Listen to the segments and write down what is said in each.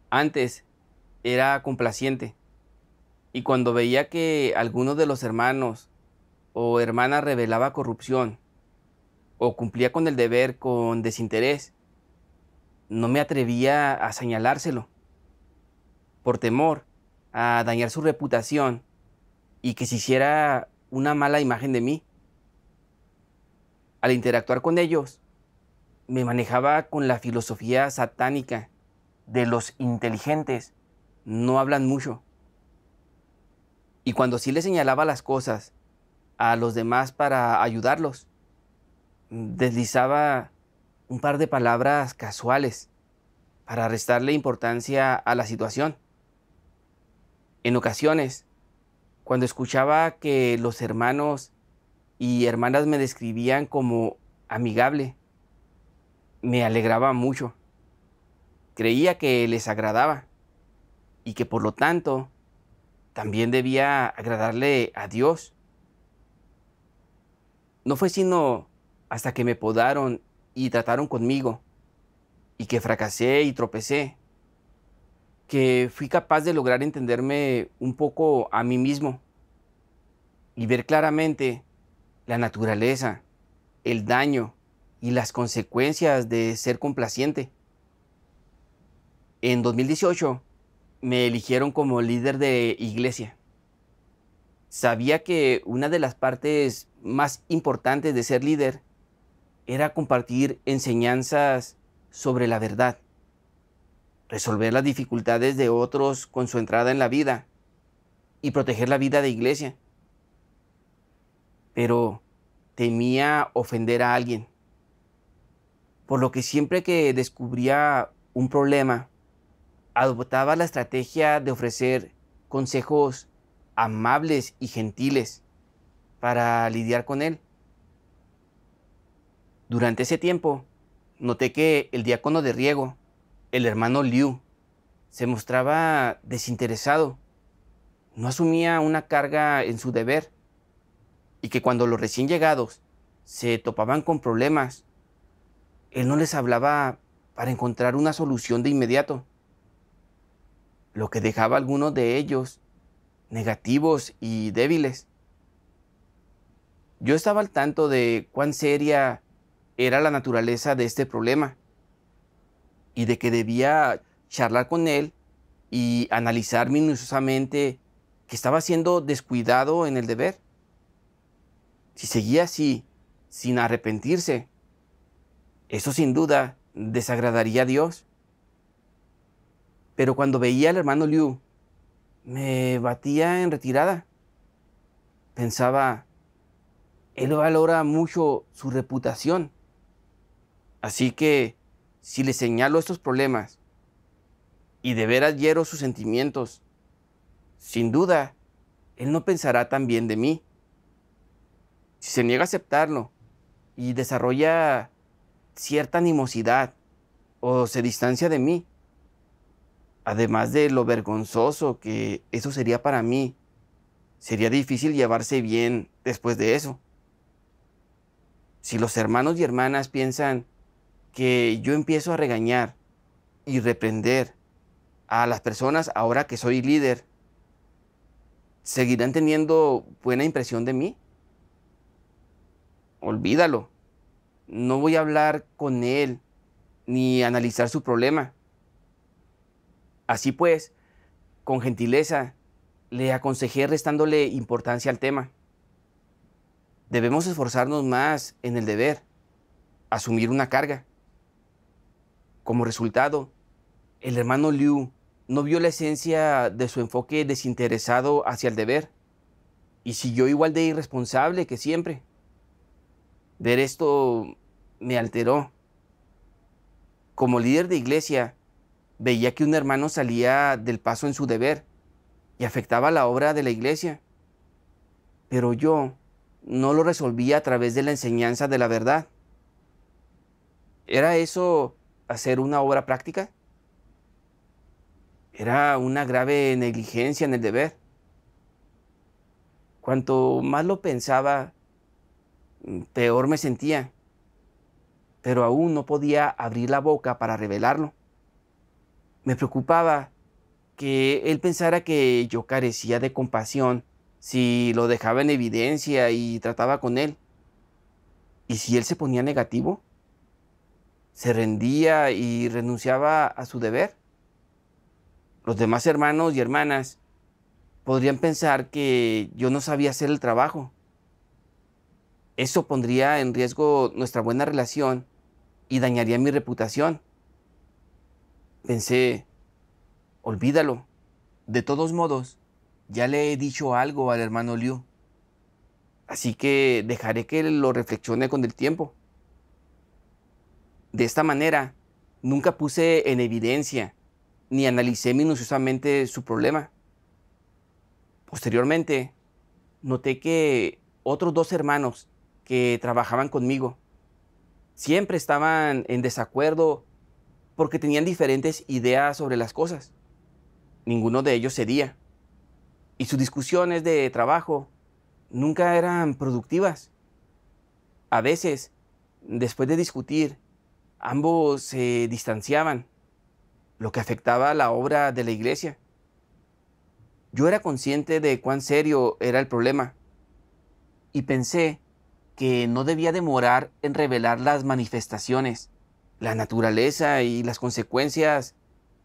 Antes era complaciente y cuando veía que alguno de los hermanos o hermanas revelaba corrupción o cumplía con el deber con desinterés, no me atrevía a señalárselo por temor a dañar su reputación y que se hiciera una mala imagen de mí. Al interactuar con ellos, me manejaba con la filosofía satánica de los inteligentes no hablan mucho. Y cuando sí le señalaba las cosas a los demás para ayudarlos, deslizaba un par de palabras casuales para restarle importancia a la situación. En ocasiones, cuando escuchaba que los hermanos y hermanas me describían como amigable, me alegraba mucho. Creía que les agradaba y que por lo tanto también debía agradarle a Dios. No fue sino hasta que me podaron y trataron conmigo y que fracasé y tropecé, que fui capaz de lograr entenderme un poco a mí mismo y ver claramente la naturaleza, el daño y las consecuencias de ser complaciente. En 2018 me eligieron como líder de iglesia. Sabía que una de las partes más importantes de ser líder era compartir enseñanzas sobre la verdad, resolver las dificultades de otros con su entrada en la vida y proteger la vida de iglesia. Pero temía ofender a alguien, por lo que siempre que descubría un problema, adoptaba la estrategia de ofrecer consejos amables y gentiles para lidiar con él. Durante ese tiempo, noté que el diácono de riego, el hermano Liu, se mostraba desinteresado, no asumía una carga en su deber y que cuando los recién llegados se topaban con problemas, él no les hablaba para encontrar una solución de inmediato, lo que dejaba a algunos de ellos negativos y débiles. Yo estaba al tanto de cuán seria era la naturaleza de este problema y de que debía charlar con él y analizar minuciosamente que estaba siendo descuidado en el deber. Si seguía así, sin arrepentirse, eso sin duda desagradaría a Dios. Pero cuando veía al hermano Liu, me batía en retirada. Pensaba, él valora mucho su reputación. Así que, si le señalo estos problemas y de veras hiero sus sentimientos, sin duda, él no pensará tan bien de mí. Si se niega a aceptarlo y desarrolla cierta animosidad o se distancia de mí, además de lo vergonzoso que eso sería para mí, sería difícil llevarse bien después de eso. Si los hermanos y hermanas piensan que yo empiezo a regañar y reprender a las personas ahora que soy líder, ¿seguirán teniendo buena impresión de mí? Olvídalo. No voy a hablar con él ni analizar su problema. Así pues, con gentileza, le aconsejé restándole importancia al tema. Debemos esforzarnos más en el deber, asumir una carga. Como resultado, el hermano Liu no vio la esencia de su enfoque desinteresado hacia el deber y siguió igual de irresponsable que siempre. Ver esto me alteró. Como líder de iglesia, veía que un hermano salía del paso en su deber y afectaba la obra de la iglesia, pero yo no lo resolvía a través de la enseñanza de la verdad. ¿Era eso hacer una obra práctica? Era una grave negligencia en el deber. Cuanto más lo pensaba, peor me sentía, pero aún no podía abrir la boca para revelarlo. Me preocupaba que él pensara que yo carecía de compasión si lo dejaba en evidencia y trataba con él. ¿Y si él se ponía negativo? ¿Se rendía y renunciaba a su deber? Los demás hermanos y hermanas podrían pensar que yo no sabía hacer el trabajo. Eso pondría en riesgo nuestra buena relación y dañaría mi reputación. Pensé, olvídalo. De todos modos, ya le he dicho algo al hermano Liu, así que dejaré que lo reflexione con el tiempo. De esta manera, nunca puse en evidencia ni analicé minuciosamente su problema. Posteriormente, noté que otros dos hermanos que trabajaban conmigo siempre estaban en desacuerdo porque tenían diferentes ideas sobre las cosas. Ninguno de ellos cedía, y sus discusiones de trabajo nunca eran productivas. A veces, después de discutir, ambos se distanciaban, lo que afectaba la obra de la iglesia. Yo era consciente de cuán serio era el problema y pensé que no debía demorar en revelar las manifestaciones, la naturaleza y las consecuencias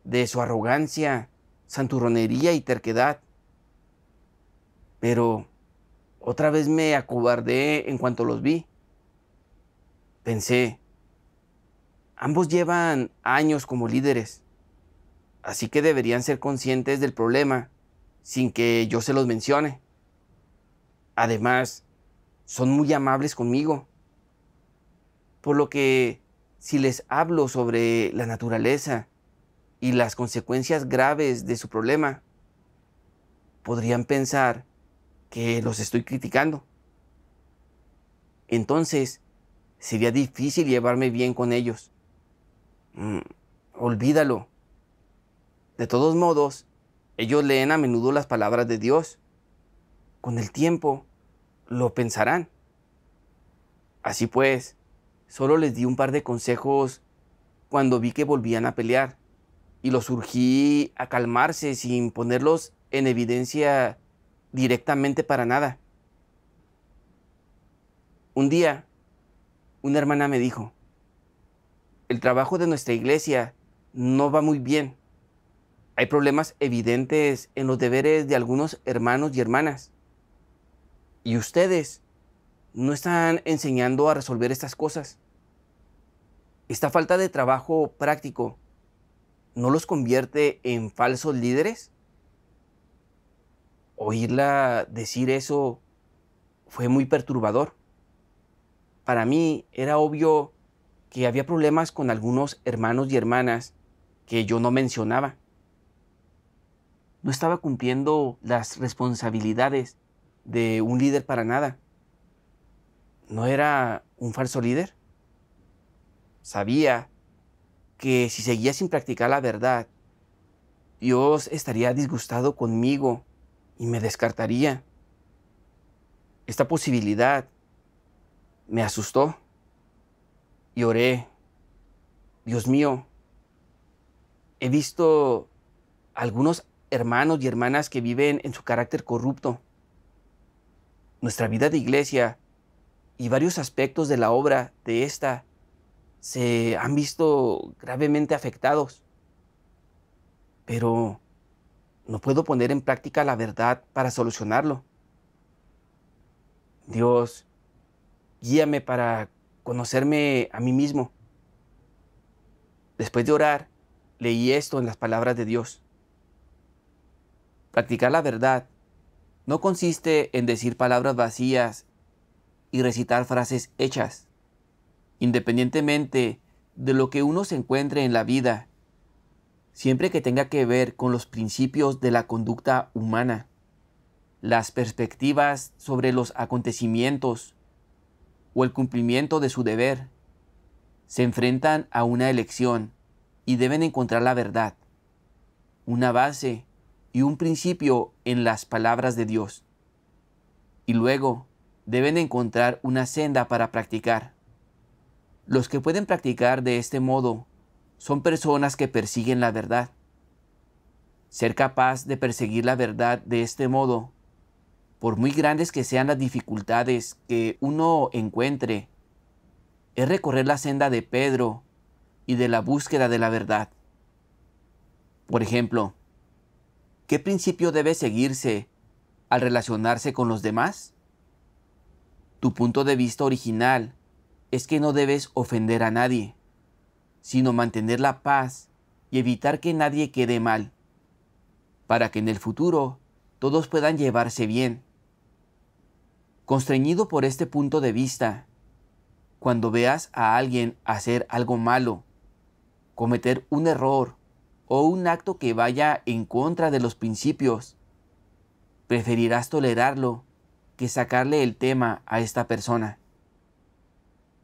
de su arrogancia, santurronería y terquedad. Pero otra vez me acobardé en cuanto los vi. Pensé, ambos llevan años como líderes, así que deberían ser conscientes del problema sin que yo se los mencione. Además, son muy amables conmigo, por lo que si les hablo sobre la naturaleza y las consecuencias graves de su problema, podrían pensar que los estoy criticando. Entonces, sería difícil llevarme bien con ellos. Olvídalo. De todos modos, ellos leen a menudo las palabras de Dios. Con el tiempo, lo pensarán. Así pues, solo les di un par de consejos cuando vi que volvían a pelear y los urgí a calmarse sin ponerlos en evidencia directamente para nada. Un día, una hermana me dijo, el trabajo de nuestra iglesia no va muy bien. Hay problemas evidentes en los deberes de algunos hermanos y hermanas. Y ustedes no están enseñando a resolver estas cosas. Esta falta de trabajo práctico no los convierte en falsos líderes. Oírla decir eso fue muy perturbador. Para mí era obvio que había problemas con algunos hermanos y hermanas que yo no mencionaba. No estaba cumpliendo las responsabilidades de un líder para nada. ¿No era un falso líder? Sabía que si seguía sin practicar la verdad, Dios estaría disgustado conmigo y me descartaría. Esta posibilidad me asustó y oré. Dios mío, he visto algunos hermanos y hermanas que viven en su carácter corrupto. Nuestra vida de iglesia y varios aspectos de la obra de esta se han visto gravemente afectados. Pero no puedo poner en práctica la verdad para solucionarlo. Dios, guíame para conocerme a mí mismo. Después de orar, leí esto en las palabras de Dios. Practicar la verdad no consiste en decir palabras vacías y recitar frases hechas. Independientemente de lo que uno se encuentre en la vida, siempre que tenga que ver con los principios de la conducta humana, las perspectivas sobre los acontecimientos o el cumplimiento de su deber, se enfrentan a una elección y deben encontrar la verdad, una base y un principio en las palabras de Dios. Y luego deben encontrar una senda para practicar. Los que pueden practicar de este modo son personas que persiguen la verdad. Ser capaz de perseguir la verdad de este modo, por muy grandes que sean las dificultades que uno encuentre, es recorrer la senda de Pedro y de la búsqueda de la verdad. Por ejemplo, ¿qué principio debe seguirse al relacionarse con los demás? Tu punto de vista original es que no debes ofender a nadie, sino mantener la paz y evitar que nadie quede mal, para que en el futuro todos puedan llevarse bien. Constreñido por este punto de vista, cuando veas a alguien hacer algo malo, cometer un error o un acto que vaya en contra de los principios, preferirás tolerarlo que sacarle el tema a esta persona.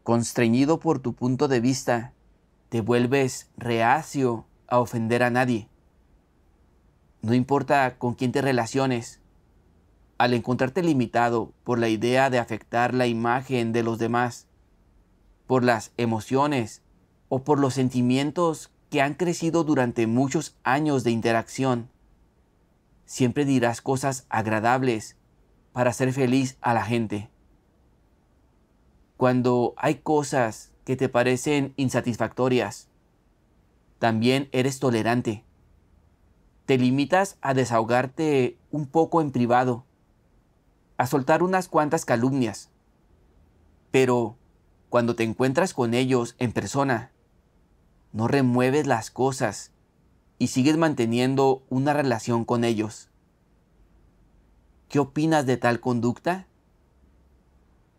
Constreñido por tu punto de vista, te vuelves reacio a ofender a nadie. No importa con quién te relaciones, al encontrarte limitado por la idea de afectar la imagen de los demás, por las emociones o por los sentimientos que han crecido durante muchos años de interacción, siempre dirás cosas agradables para hacer feliz a la gente. Cuando hay cosas que te parecen insatisfactorias, también eres tolerante. Te limitas a desahogarte un poco en privado, a soltar unas cuantas calumnias. Pero cuando te encuentras con ellos en persona, no remueves las cosas y sigues manteniendo una relación con ellos. ¿Qué opinas de tal conducta?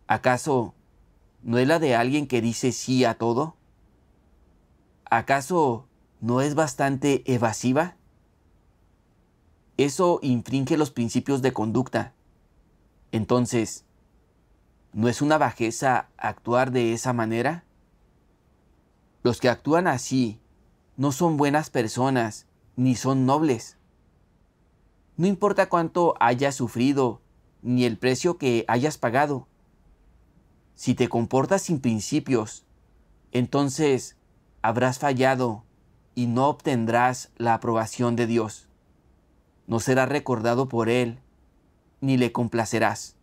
¿Acaso no es la de alguien que dice sí a todo? ¿Acaso no es bastante evasiva? Eso infringe los principios de conducta. Entonces, ¿no es una bajeza actuar de esa manera? Los que actúan así no son buenas personas ni son nobles. No importa cuánto hayas sufrido ni el precio que hayas pagado. Si te comportas sin principios, entonces habrás fallado y no obtendrás la aprobación de Dios. No serás recordado por Él, ni le complacerás.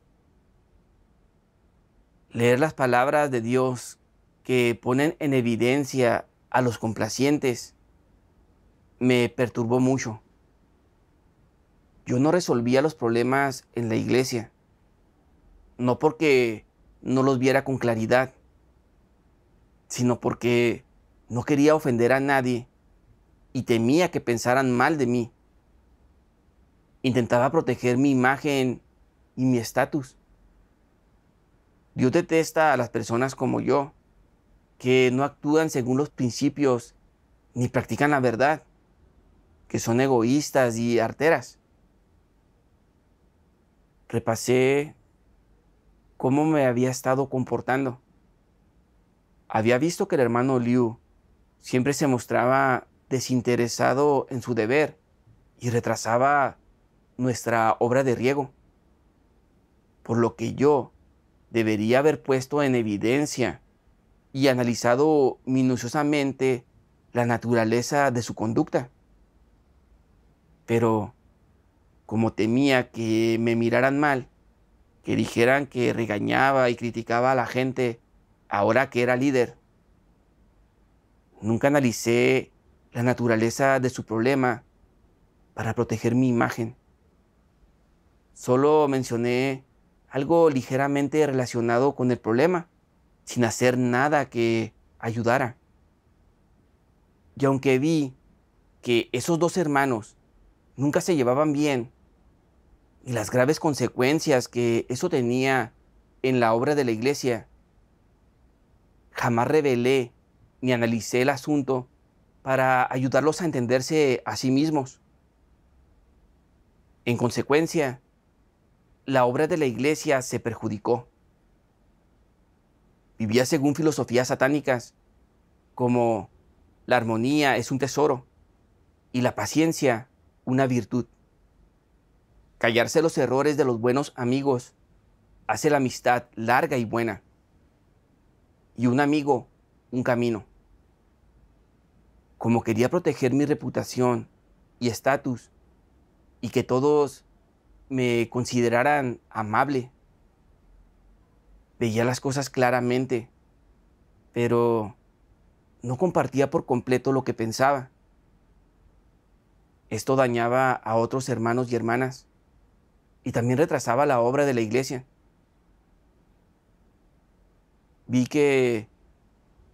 Leer las palabras de Dios que ponen en evidencia a los complacientes me perturbó mucho. Yo no resolvía los problemas en la iglesia, no porque no los viera con claridad, sino porque no quería ofender a nadie y temía que pensaran mal de mí. Intentaba proteger mi imagen y mi estatus. Dios detesta a las personas como yo, que no actúan según los principios ni practican la verdad, que son egoístas y arteras. Repasé cómo me había estado comportando. Había visto que el hermano Liu siempre se mostraba desinteresado en su deber y retrasaba nuestra obra de riego, por lo que yo debería haber puesto en evidencia y analizado minuciosamente la naturaleza de su conducta. Pero como temía que me miraran mal, que dijeran que regañaba y criticaba a la gente ahora que era líder, nunca analicé la naturaleza de su problema para proteger mi imagen. Solo mencioné algo ligeramente relacionado con el problema, sin hacer nada que ayudara. Y aunque vi que esos dos hermanos nunca se llevaban bien y las graves consecuencias que eso tenía en la obra de la iglesia, jamás revelé ni analicé el asunto para ayudarlos a entenderse a sí mismos. En consecuencia, la obra de la iglesia se perjudicó. Vivía según filosofías satánicas, como la armonía es un tesoro y la paciencia una virtud. Callarse los errores de los buenos amigos hace la amistad larga y buena, y un amigo un camino. Como quería proteger mi reputación y estatus, y que todos me consideraran amable. Veía las cosas claramente, pero no compartía por completo lo que pensaba. Esto dañaba a otros hermanos y hermanas y también retrasaba la obra de la iglesia. Vi que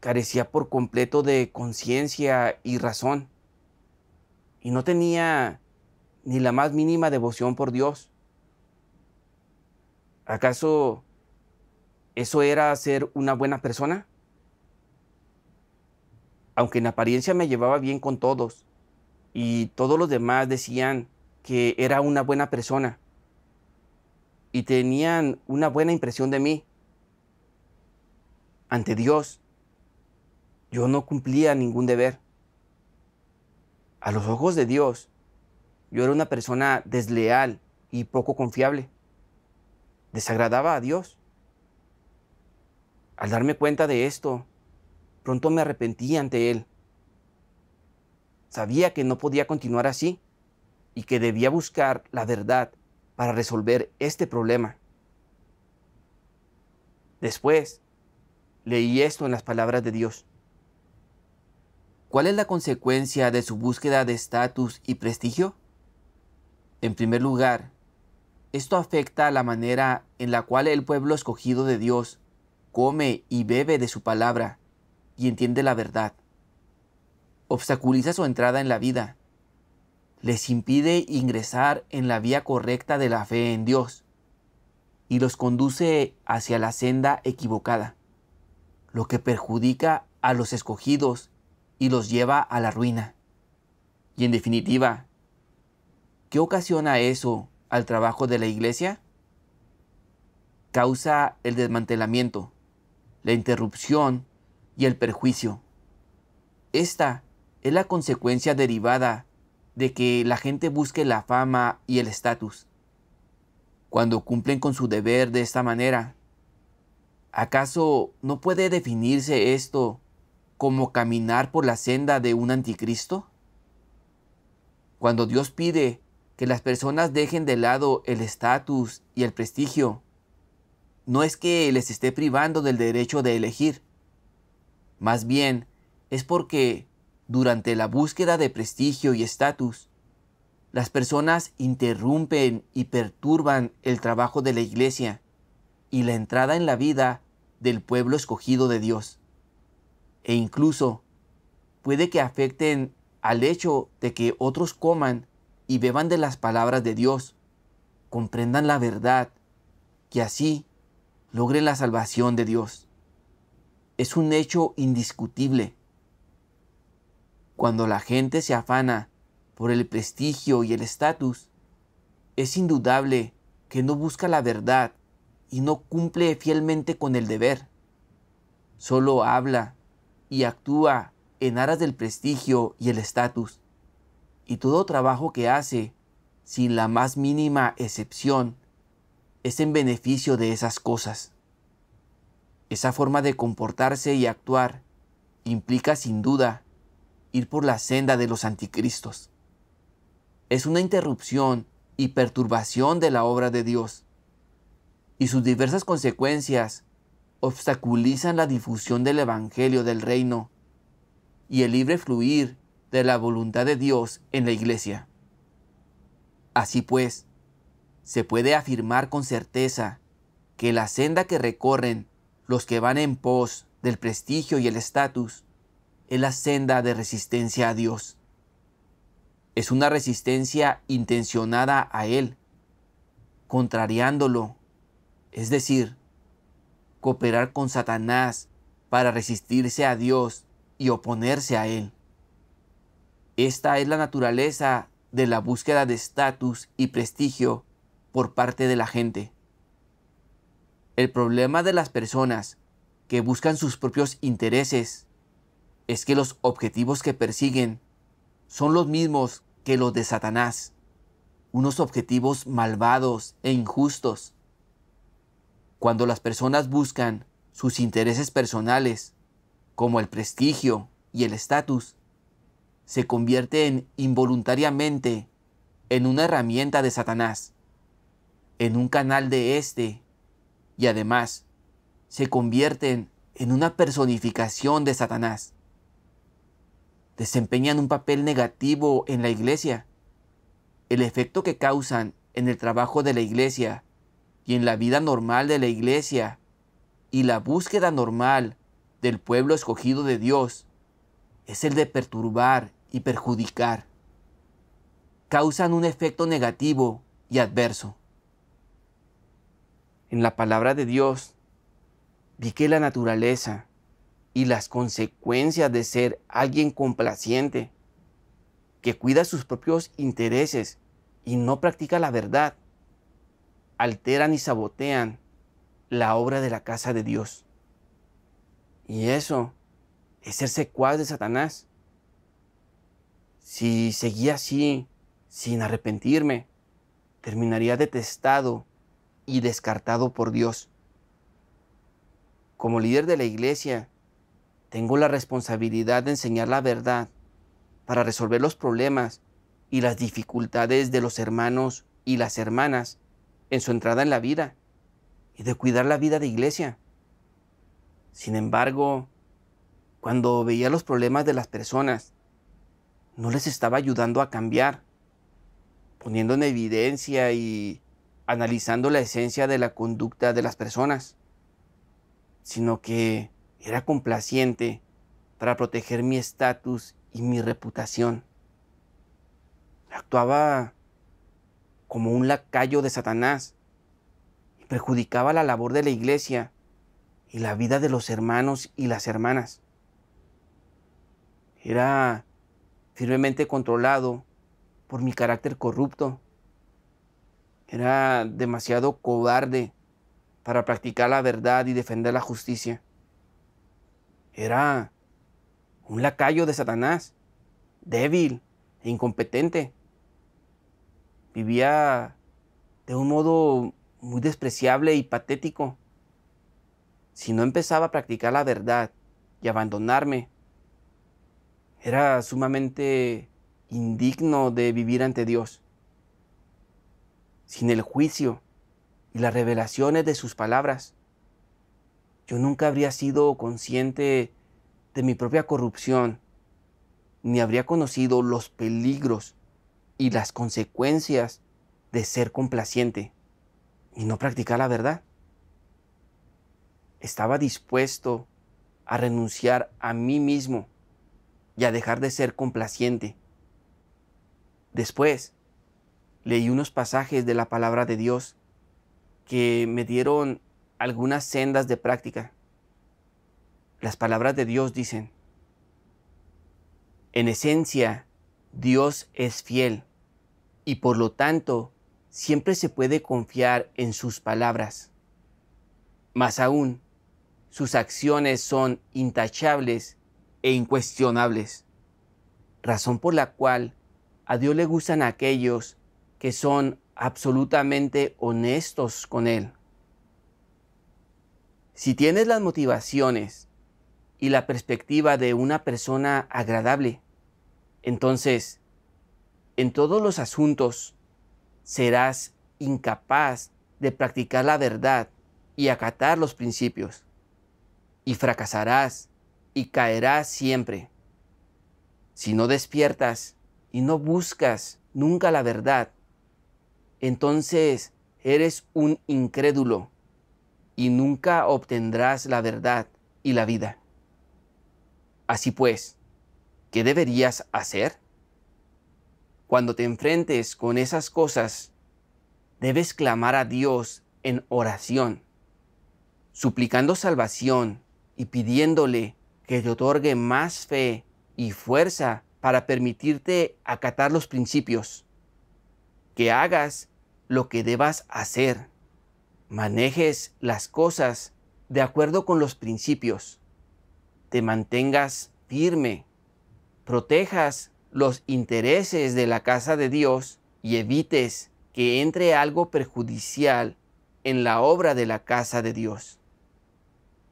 carecía por completo de conciencia y razón y no tenía ni la más mínima devoción por Dios. ¿Acaso eso era ser una buena persona? Aunque en apariencia me llevaba bien con todos y todos los demás decían que era una buena persona y tenían una buena impresión de mí, ante Dios yo no cumplía ningún deber. A los ojos de Dios, yo era una persona desleal y poco confiable. Desagradaba a Dios. Al darme cuenta de esto, pronto me arrepentí ante Él. Sabía que no podía continuar así y que debía buscar la verdad para resolver este problema. Después, leí esto en las palabras de Dios. ¿Cuál es la consecuencia de su búsqueda de estatus y prestigio? En primer lugar, esto afecta a la manera en la cual el pueblo escogido de Dios come y bebe de su palabra y entiende la verdad. Obstaculiza su entrada en la vida. Les impide ingresar en la vía correcta de la fe en Dios y los conduce hacia la senda equivocada, lo que perjudica a los escogidos y los lleva a la ruina. Y en definitiva, ¿qué ocasiona eso al trabajo de la iglesia? Causa el desmantelamiento, la interrupción y el perjuicio. Esta es la consecuencia derivada de que la gente busque la fama y el estatus. Cuando cumplen con su deber de esta manera, ¿acaso no puede definirse esto como caminar por la senda de un anticristo? Cuando Dios pide que las personas dejen de lado el estatus y el prestigio, no es que les esté privando del derecho de elegir. Más bien, es porque durante la búsqueda de prestigio y estatus, las personas interrumpen y perturban el trabajo de la iglesia y la entrada en la vida del pueblo escogido de Dios. E incluso puede que afecten al hecho de que otros coman y beban de las palabras de Dios, comprendan la verdad y así logren la salvación de Dios. Es un hecho indiscutible. Cuando la gente se afana por el prestigio y el estatus, es indudable que no busca la verdad y no cumple fielmente con el deber. Solo habla y actúa en aras del prestigio y el estatus, y todo trabajo que hace, sin la más mínima excepción, es en beneficio de esas cosas. Esa forma de comportarse y actuar implica sin duda ir por la senda de los anticristos. Es una interrupción y perturbación de la obra de Dios, y sus diversas consecuencias obstaculizan la difusión del Evangelio del Reino y el libre fluir de la voluntad de Dios en la iglesia. Así pues, se puede afirmar con certeza que la senda que recorren los que van en pos del prestigio y el estatus es la senda de resistencia a Dios. Es una resistencia intencionada a Él, contrariándolo, es decir, cooperar con Satanás para resistirse a Dios y oponerse a Él. Esta es la naturaleza de la búsqueda de estatus y prestigio por parte de la gente. El problema de las personas que buscan sus propios intereses es que los objetivos que persiguen son los mismos que los de Satanás, unos objetivos malvados e injustos. Cuando las personas buscan sus intereses personales, como el prestigio y el estatus, se convierten involuntariamente en una herramienta de Satanás, en un canal de éste, y además se convierten en una personificación de Satanás. Desempeñan un papel negativo en la iglesia. El efecto que causan en el trabajo de la iglesia y en la vida normal de la iglesia y la búsqueda normal del pueblo escogido de Dios es el de perturbar y perjudicar. Causan un efecto negativo y adverso. En la palabra de Dios vi que la naturaleza y las consecuencias de ser alguien complaciente, que cuida sus propios intereses y no practica la verdad, alteran y sabotean la obra de la casa de Dios. Y eso es ser secuaz de Satanás. Si seguía así, sin arrepentirme, terminaría detestado y descartado por Dios. Como líder de la iglesia, tengo la responsabilidad de enseñar la verdad para resolver los problemas y las dificultades de los hermanos y las hermanas en su entrada en la vida y de cuidar la vida de iglesia. Sin embargo, cuando veía los problemas de las personas, no les estaba ayudando a cambiar, poniendo en evidencia y analizando la esencia de la conducta de las personas, sino que era complaciente para proteger mi estatus y mi reputación. Actuaba como un lacayo de Satanás y perjudicaba la labor de la iglesia y la vida de los hermanos y las hermanas. Era firmemente controlado por mi carácter corrupto. Era demasiado cobarde para practicar la verdad y defender la justicia. Era un lacayo de Satanás, débil e incompetente. Vivía de un modo muy despreciable y patético. Si no empezaba a practicar la verdad y abandonarme, era sumamente indigno de vivir ante Dios. Sin el juicio y las revelaciones de sus palabras, yo nunca habría sido consciente de mi propia corrupción, ni habría conocido los peligros y las consecuencias de ser complaciente y no practicar la verdad. Estaba dispuesto a renunciar a mí mismo y a dejar de ser complaciente. Después, leí unos pasajes de la palabra de Dios que me dieron algunas sendas de práctica. Las palabras de Dios dicen: en esencia, Dios es fiel y por lo tanto siempre se puede confiar en sus palabras. Más aún, sus acciones son intachables e incuestionables, razón por la cual a Dios le gustan aquellos que son absolutamente honestos con Él. Si tienes las motivaciones y la perspectiva de una persona agradable, entonces, en todos los asuntos, serás incapaz de practicar la verdad y acatar los principios, y fracasarás y caerás siempre. Si no despiertas y no buscas nunca la verdad, entonces eres un incrédulo y nunca obtendrás la verdad y la vida. Así pues, ¿qué deberías hacer? Cuando te enfrentes con esas cosas, debes clamar a Dios en oración, suplicando salvación y pidiéndole que te otorgue más fe y fuerza para permitirte acatar los principios, que hagas lo que debas hacer, manejes las cosas de acuerdo con los principios, te mantengas firme, protejas los intereses de la casa de Dios y evites que entre algo perjudicial en la obra de la casa de Dios.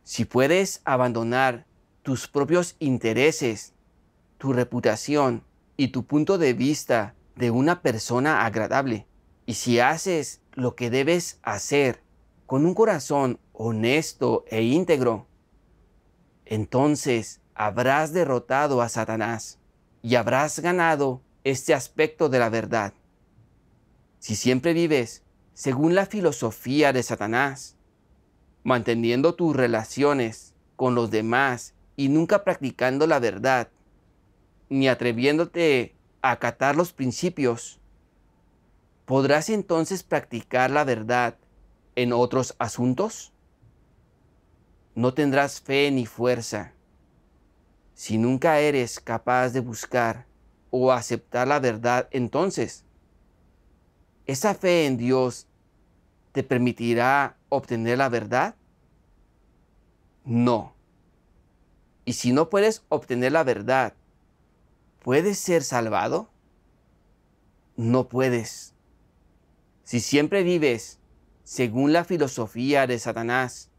Si puedes abandonar tus propios intereses, tu reputación y tu punto de vista de una persona agradable. Y si haces lo que debes hacer con un corazón honesto e íntegro, entonces habrás derrotado a Satanás y habrás ganado este aspecto de la verdad. Si siempre vives según la filosofía de Satanás, manteniendo tus relaciones con los demás y nunca practicando la verdad, ni atreviéndote a acatar los principios, ¿podrás entonces practicar la verdad en otros asuntos? No tendrás fe ni fuerza. Si nunca eres capaz de buscar o aceptar la verdad, entonces, ¿esa fe en Dios te permitirá obtener la verdad? No. Y si no puedes obtener la verdad, ¿puedes ser salvado? No puedes. Si siempre vives según la filosofía de Satanás,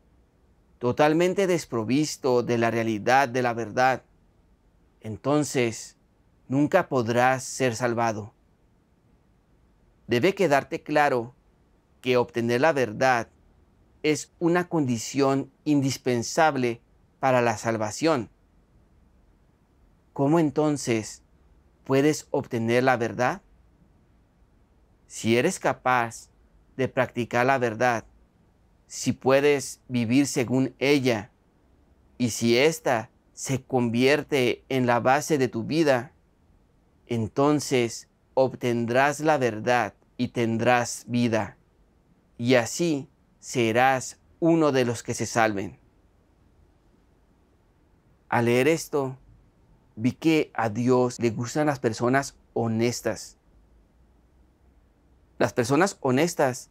totalmente desprovisto de la realidad de la verdad, entonces nunca podrás ser salvado. Debe quedarte claro que obtener la verdad es una condición indispensable para la salvación. ¿Cómo entonces puedes obtener la verdad? Si eres capaz de practicar la verdad, si puedes vivir según ella, y si ésta se convierte en la base de tu vida, entonces obtendrás la verdad y tendrás vida, y así serás uno de los que se salven. Al leer esto, vi que a Dios le gustan las personas honestas. Las personas honestas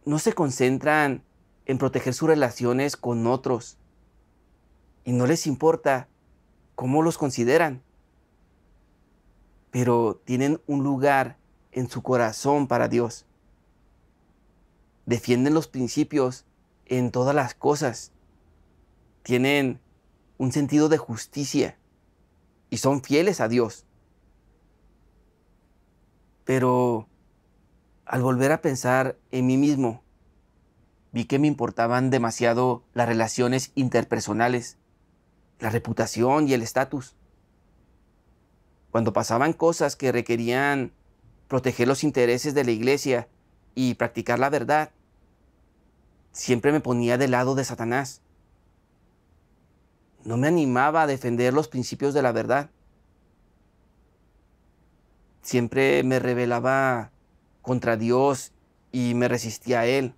no se concentran en proteger sus relaciones con otros y no les importa cómo los consideran, pero tienen un lugar en su corazón para Dios. Defienden los principios en todas las cosas. Tienen un sentido de justicia y son fieles a Dios. Pero al volver a pensar en mí mismo, vi que me importaban demasiado las relaciones interpersonales, la reputación y el estatus. Cuando pasaban cosas que requerían proteger los intereses de la iglesia y practicar la verdad, siempre me ponía del lado de Satanás. No me animaba a defender los principios de la verdad. Siempre me rebelaba contra Dios y me resistía a Él.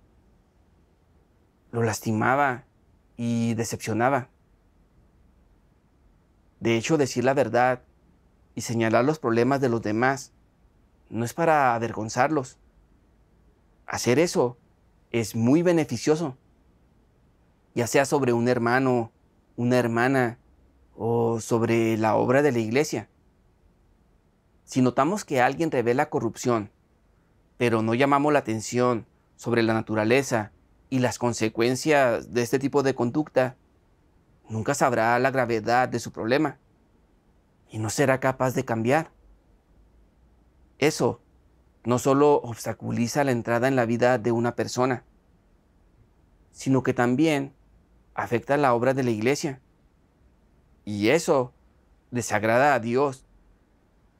Lo lastimaba y decepcionaba. De hecho, decir la verdad y señalar los problemas de los demás no es para avergonzarlos. Hacer eso es muy beneficioso, ya sea sobre un hermano, una hermana o sobre la obra de la iglesia. Si notamos que alguien revela corrupción, pero no llamamos la atención sobre la naturaleza y las consecuencias de este tipo de conducta, nunca sabrá la gravedad de su problema y no será capaz de cambiar. Eso no solo obstaculiza la entrada en la vida de una persona, sino que también afecta la obra de la iglesia. Y eso desagrada a Dios,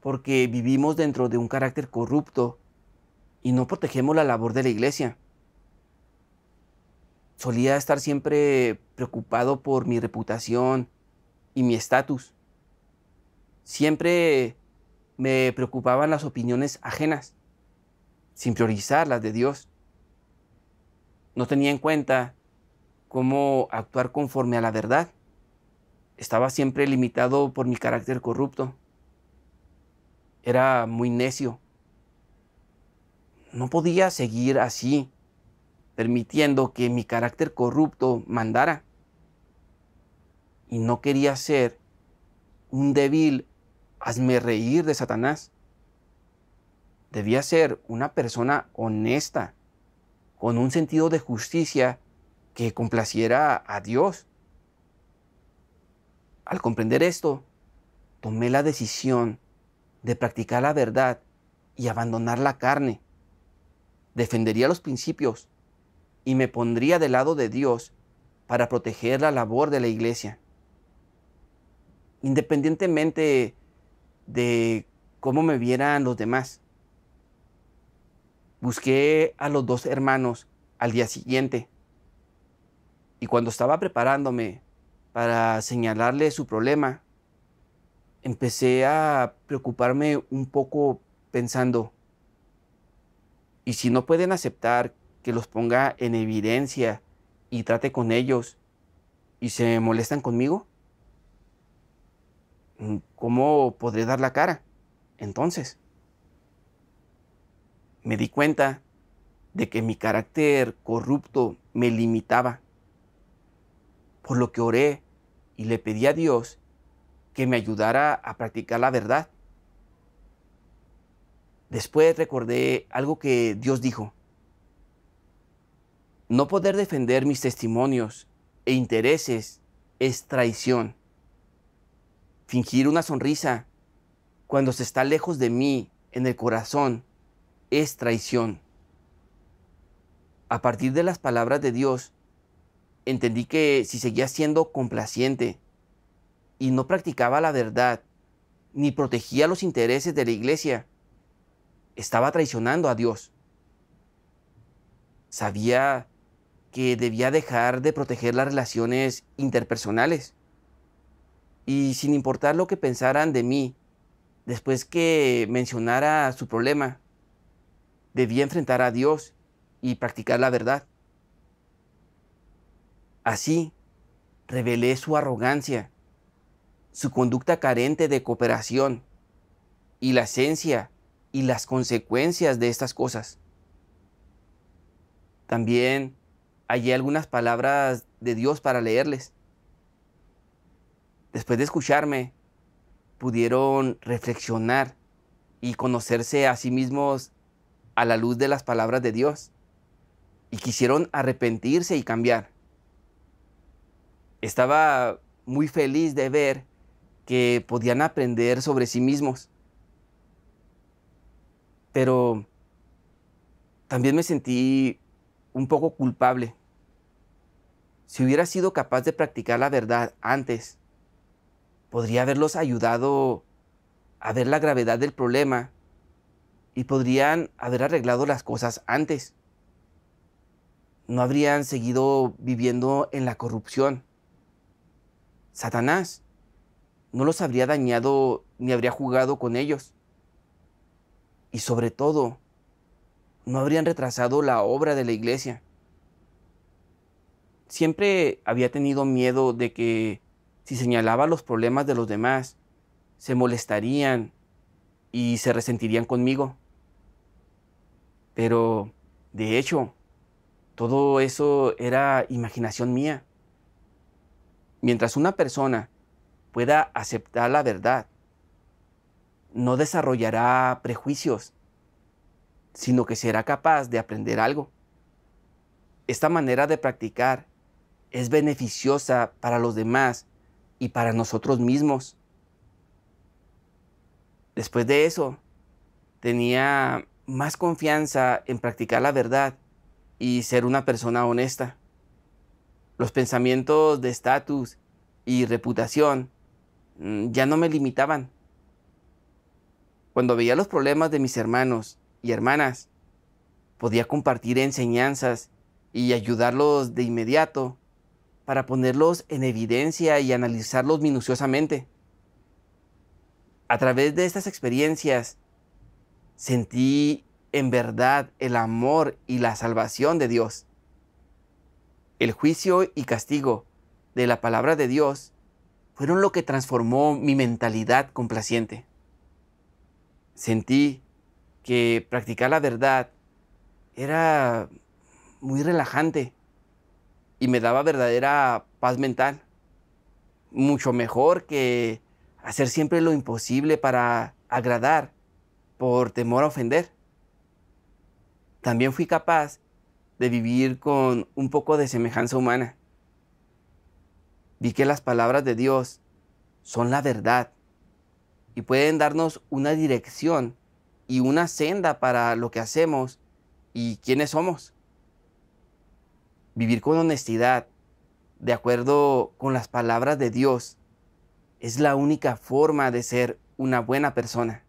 porque vivimos dentro de un carácter corrupto y no protegemos la labor de la iglesia. Solía estar siempre preocupado por mi reputación y mi estatus. Siempre me preocupaban las opiniones ajenas, sin priorizar las de Dios. No tenía en cuenta cómo actuar conforme a la verdad. Estaba siempre limitado por mi carácter corrupto. Era muy necio. No podía seguir así, permitiendo que mi carácter corrupto mandara. Y no quería ser un débil hazmerreír de Satanás. Debía ser una persona honesta, con un sentido de justicia que complaciera a Dios. Al comprender esto, tomé la decisión de practicar la verdad y abandonar la carne. Defendería los principios y me pondría del lado de Dios para proteger la labor de la iglesia. Independientemente de cómo me vieran los demás. Busqué a los dos hermanos al día siguiente y cuando estaba preparándome para señalarle su problema, empecé a preocuparme un poco pensando, ¿y si no pueden aceptar que los ponga en evidencia y trate con ellos y se molestan conmigo? ¿Cómo podré dar la cara? Entonces, me di cuenta de que mi carácter corrupto me limitaba, por lo que oré y le pedí a Dios que me ayudara a practicar la verdad. Después recordé algo que Dios dijo: no poder defender mis testimonios e intereses es traición. Fingir una sonrisa cuando se está lejos de mí en el corazón es traición. A partir de las palabras de Dios, entendí que si seguía siendo complaciente y no practicaba la verdad, ni protegía los intereses de la iglesia, estaba traicionando a Dios. Sabía que debía dejar de proteger las relaciones interpersonales. Y sin importar lo que pensaran de mí, después que mencionara su problema, debía enfrentar a Dios y practicar la verdad. Así, revelé su arrogancia, su conducta carente de cooperación y la esencia y las consecuencias de estas cosas. También hallé algunas palabras de Dios para leerles. Después de escucharme, pudieron reflexionar y conocerse a sí mismos a la luz de las palabras de Dios y quisieron arrepentirse y cambiar. Estaba muy feliz de ver que podían aprender sobre sí mismos, pero también me sentí un poco culpable. Si hubiera sido capaz de practicar la verdad antes, podría haberlos ayudado a ver la gravedad del problema y podrían haber arreglado las cosas antes. No habrían seguido viviendo en la corrupción. Satanás no los habría dañado ni habría jugado con ellos. Y sobre todo, no habrían retrasado la obra de la iglesia. Siempre había tenido miedo de que si señalaba los problemas de los demás, se molestarían y se resentirían conmigo. Pero, de hecho, todo eso era imaginación mía. Mientras una persona pueda aceptar la verdad, no desarrollará prejuicios, sino que será capaz de aprender algo. Esta manera de practicar es beneficiosa para los demás y para nosotros mismos. Después de eso, tenía más confianza en practicar la verdad y ser una persona honesta. Los pensamientos de estatus y reputación ya no me limitaban. Cuando veía los problemas de mis hermanos y hermanas, podía compartir enseñanzas y ayudarlos de inmediato para ponerlos en evidencia y analizarlos minuciosamente. A través de estas experiencias, sentí en verdad el amor y la salvación de Dios. El juicio y castigo de la palabra de Dios fueron lo que transformó mi mentalidad complaciente. Sentí que practicar la verdad era muy relajante y me daba verdadera paz mental. Mucho mejor que hacer siempre lo imposible para agradar por temor a ofender. También fui capaz de vivir con un poco de semejanza humana. Vi que las palabras de Dios son la verdad y pueden darnos una dirección y una senda para lo que hacemos y quiénes somos. Vivir con honestidad, de acuerdo con las palabras de Dios, es la única forma de ser una buena persona.